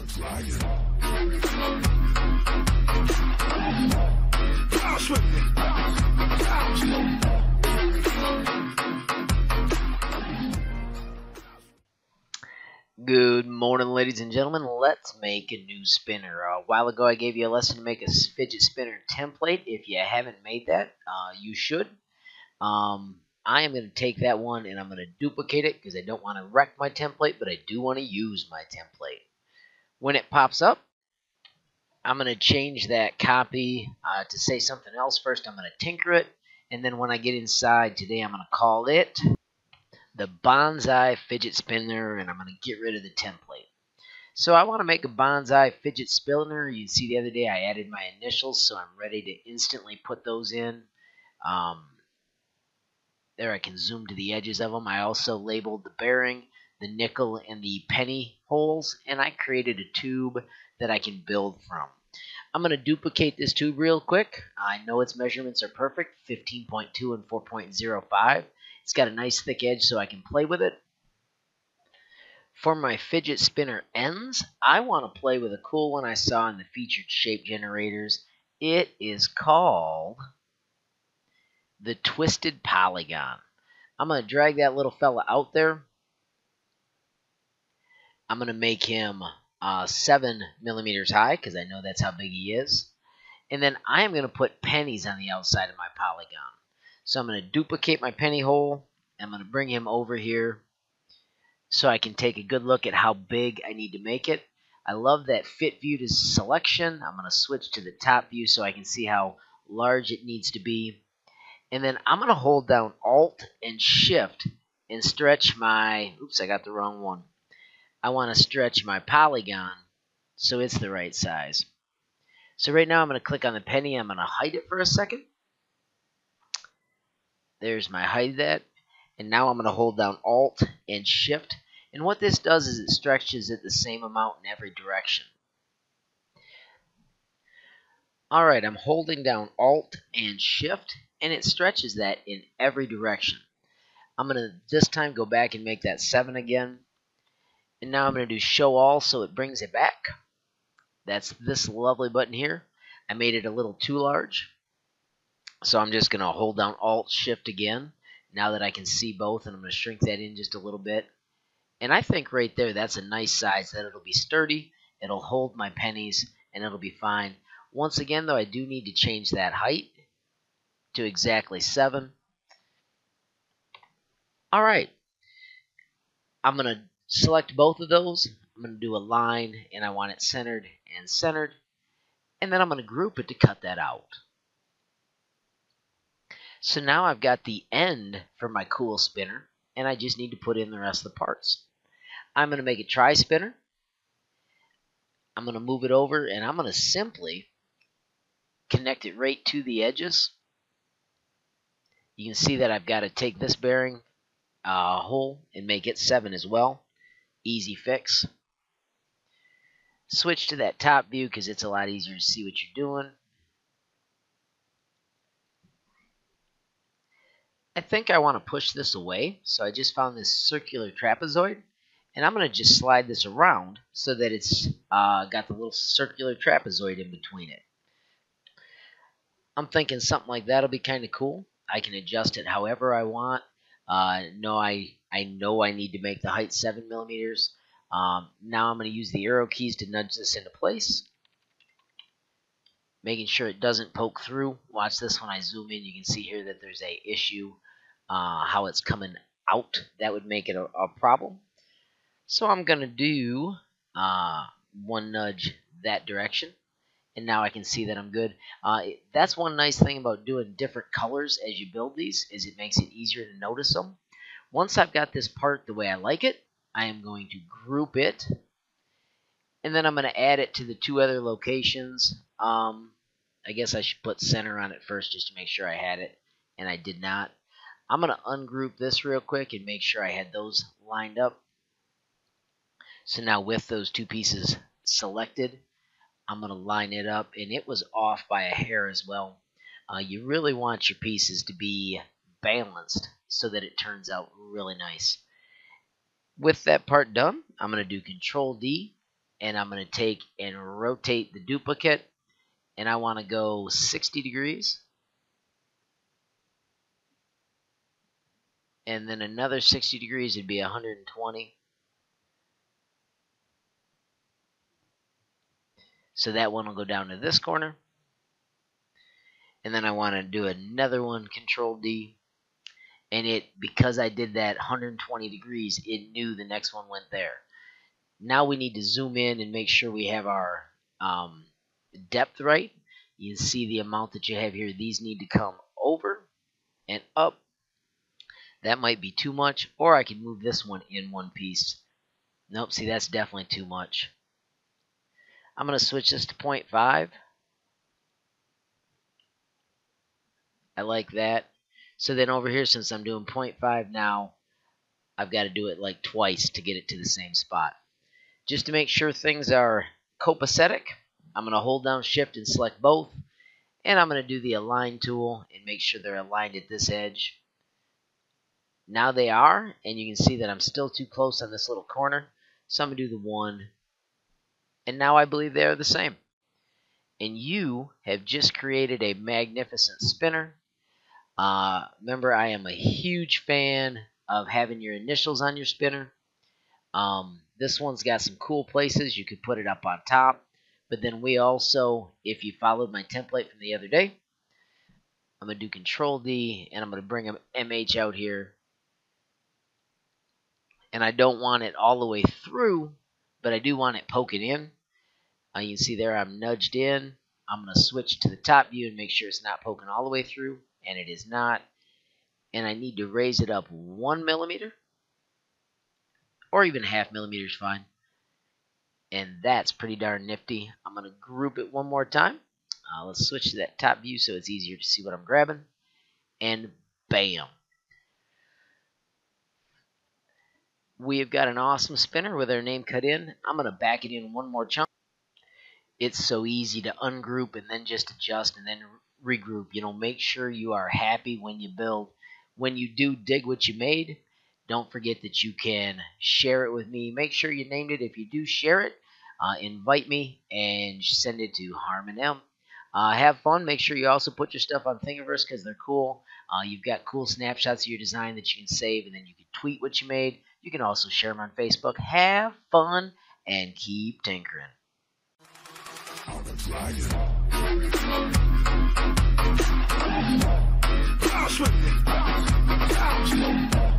Good morning, ladies and gentlemen. Let's make a new spinner. A while ago, I gave you a lesson to make a fidget spinner template. If you haven't made that, you should. I am going to take that one and I'm going to duplicate it because I don't want to wreck my template, but I do want to use my template. When it pops up, I'm going to change that copy to say something else. First, I'm going to tinker it, and then when I get inside today, I'm going to call it the Bonzai fidget spinner, and I'm going to get rid of the template. So I want to make a Bonzai fidget spinner. You see the other day I added my initials, so I'm ready to instantly put those in. There I can zoom to the edges of them. I also labeled the bearing, the nickel, and the penny holes, and I created a tube that I can build from. I'm going to duplicate this tube real quick. I know its measurements are perfect, 15.2 and 4.05. It's got a nice thick edge so I can play with it. For my fidget spinner ends, I want to play with a cool one I saw in the featured shape generators. It is called the Twisted Polygon. I'm going to drag that little fella out there. I'm going to make him 7 millimeters high because I know that's how big he is. And then I am going to put pennies on the outside of my polygon. So I'm going to duplicate my penny hole. I'm going to bring him over here so I can take a good look at how big I need to make it. I love that fit view to selection. I'm going to switch to the top view so I can see how large it needs to be. And then I'm going to hold down Alt and Shift and stretch my, oops, I got the wrong one. I want to stretch my polygon so it's the right size. So right now I'm going to click on the penny. I'm going to hide it for a second. There's my hide that. And now I'm going to hold down Alt and Shift. And what this does is it stretches it the same amount in every direction. Alright, I'm holding down Alt and Shift, and it stretches that in every direction. I'm going to this time go back and make that 7 again. And now I'm going to do Show All so it brings it back. That's this lovely button here. I made it a little too large. So I'm just going to hold down Alt Shift again. Now that I can see both, and I'm going to shrink that in just a little bit. And I think right there that's a nice size that it'll be sturdy, it'll hold my pennies, and it'll be fine. Once again, though, I do need to change that height to exactly 7. Alright, I'm going to select both of those. I'm going to do a line, and I want it centered and centered. And then I'm going to group it to cut that out. So now I've got the end for my cool spinner, and I just need to put in the rest of the parts. I'm going to make a tri-spinner. I'm going to move it over, and I'm going to simply connect it right to the edges. You can see that I've got to take this bearing hole and make it 7 as well. Easy fix. Switch to that top view because it's a lot easier to see what you're doing. I think I want to push this away, so I just found this circular trapezoid, and I'm going to just slide this around so that it's got the little circular trapezoid in between it. I'm thinking something like that will be kind of cool. I can adjust it however I want. I know I need to make the height 7 millimeters. Now I'm going to use the arrow keys to nudge this into place, making sure it doesn't poke through. Watch this when I zoom in. You can see here that there's a issue how it's coming out. That would make it a problem. So I'm going to do one nudge that direction. And now I can see that I'm good. That's one nice thing about doing different colors as you build these, is it makes it easier to notice them. Once I've got this part the way I like it, I am going to group it. And then I'm going to add it to the 2 other locations. I guess I should put center on it first just to make sure I had it, and I did not. I'm going to ungroup this real quick and make sure I had those lined up. So now with those 2 pieces selected, I'm going to line it up, and it was off by a hair as well. You really want your pieces to be balanced so that it turns out really nice. With that part done, I'm going to do Control D, and I'm going to take and rotate the duplicate, and I want to go 60 degrees, and then another 60 degrees would be 120. So that one will go down to this corner. And then I want to do another one, Control D. And because I did that 120 degrees, it knew the next one went there. Now we need to zoom in and make sure we have our depth right. You can see the amount that you have here. These need to come over and up. That might be too much, or I can move this one in one piece. Nope, see, that's definitely too much. I'm going to switch this to 0.5. I like that. So then over here, since I'm doing 0.5 now, I've got to do it like twice to get it to the same spot. Just to make sure things are copacetic, I'm going to hold down Shift and select both. And I'm going to do the Align tool and make sure they're aligned at this edge. Now they are, and you can see that I'm still too close on this little corner. So I'm going to do the 1. And now I believe they are the same. And you have just created a magnificent spinner. Remember, I am a huge fan of having your initials on your spinner. This one's got some cool places. You could put it up on top. But then we also, if you followed my template from the other day, I'm going to do Control D, and I'm going to bring an MH out here. And I don't want it all the way through, but I do want it poking in. You can see there I'm nudged in. I'm going to switch to the top view and make sure it's not poking all the way through, and it is not. And I need to raise it up 1 millimeter, or even ½ millimeter is fine. And that's pretty darn nifty. I'm going to group it one more time. Let's switch to that top view so it's easier to see what I'm grabbing. And bam. We have got an awesome spinner with our name cut in. I'm going to back it in one more chunk. It's so easy to ungroup and then just adjust and then regroup. You know, make sure you are happy when you build. When you do dig what you made, don't forget that you can share it with me. Make sure you named it. If you do share it, invite me and send it to Harmon M. Have fun. Make sure you also put your stuff on Thingiverse because they're cool. You've got cool snapshots of your design that you can save, and then you can tweet what you made. You can also share them on Facebook. Have fun and keep tinkering. I'll